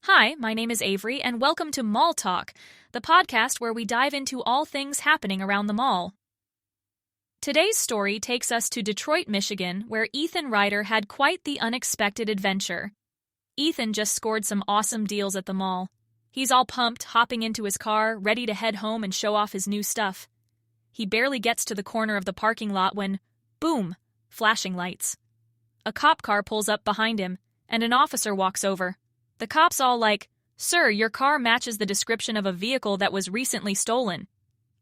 Hi, my name is Avery, and welcome to Mall Talk, the podcast where we dive into all things happening around the mall. Today's story takes us to Detroit, Michigan, where Ethan Ryder had quite the unexpected adventure. Ethan just scored some awesome deals at the mall. He's all pumped, hopping into his car, ready to head home and show off his new stuff. He barely gets to the corner of the parking lot when, boom, flashing lights. A cop car pulls up behind him, and an officer walks over. The cop's all like, "Sir, your car matches the description of a vehicle that was recently stolen."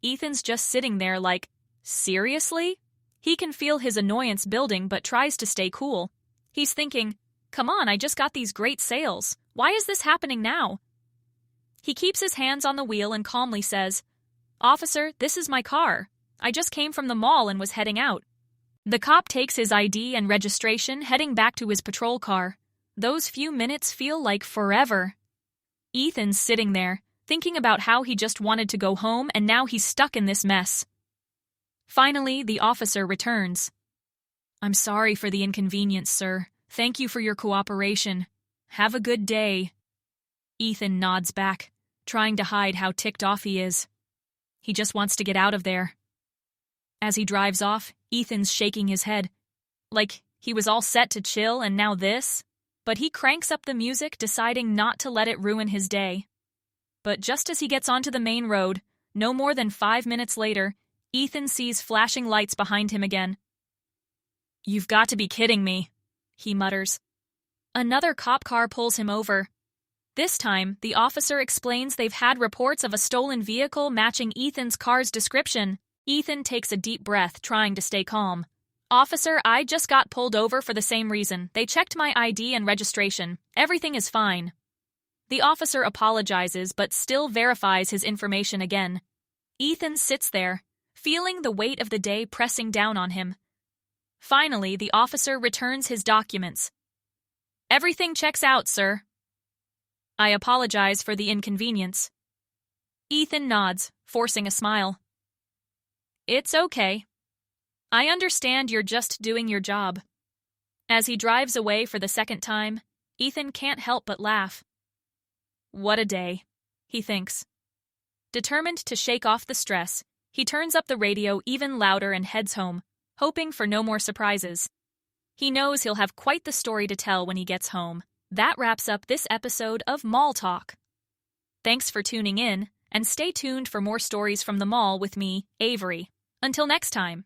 Ethan's just sitting there like, seriously? He can feel his annoyance building but tries to stay cool. He's thinking, come on, I just got these great sales. Why is this happening now? He keeps his hands on the wheel and calmly says, "Officer, this is my car. I just came from the mall and was heading out." The cop takes his ID and registration, heading back to his patrol car. Those few minutes feel like forever. Ethan's sitting there, thinking about how he just wanted to go home and now he's stuck in this mess. Finally, the officer returns. "I'm sorry for the inconvenience, sir. Thank you for your cooperation. Have a good day." Ethan nods back, trying to hide how ticked off he is. He just wants to get out of there. As he drives off, Ethan's shaking his head. Like, he was all set to chill and now this? But he cranks up the music, deciding not to let it ruin his day. But just as he gets onto the main road, no more than 5 minutes later, Ethan sees flashing lights behind him again. "You've got to be kidding me," he mutters. Another cop car pulls him over. This time, the officer explains they've had reports of a stolen vehicle matching Ethan's car's description. Ethan takes a deep breath, trying to stay calm. "Officer, I just got pulled over for the same reason. They checked my ID and registration. Everything is fine." The officer apologizes but still verifies his information again. Ethan sits there, feeling the weight of the day pressing down on him. Finally, the officer returns his documents. "Everything checks out, sir." "I apologize for the inconvenience." Ethan nods, forcing a smile. "It's okay. I understand you're just doing your job." As he drives away for the second time, Ethan can't help but laugh. What a day, he thinks. Determined to shake off the stress, he turns up the radio even louder and heads home, hoping for no more surprises. He knows he'll have quite the story to tell when he gets home. That wraps up this episode of Mall Talk. Thanks for tuning in, and stay tuned for more stories from the mall with me, Avery. Until next time.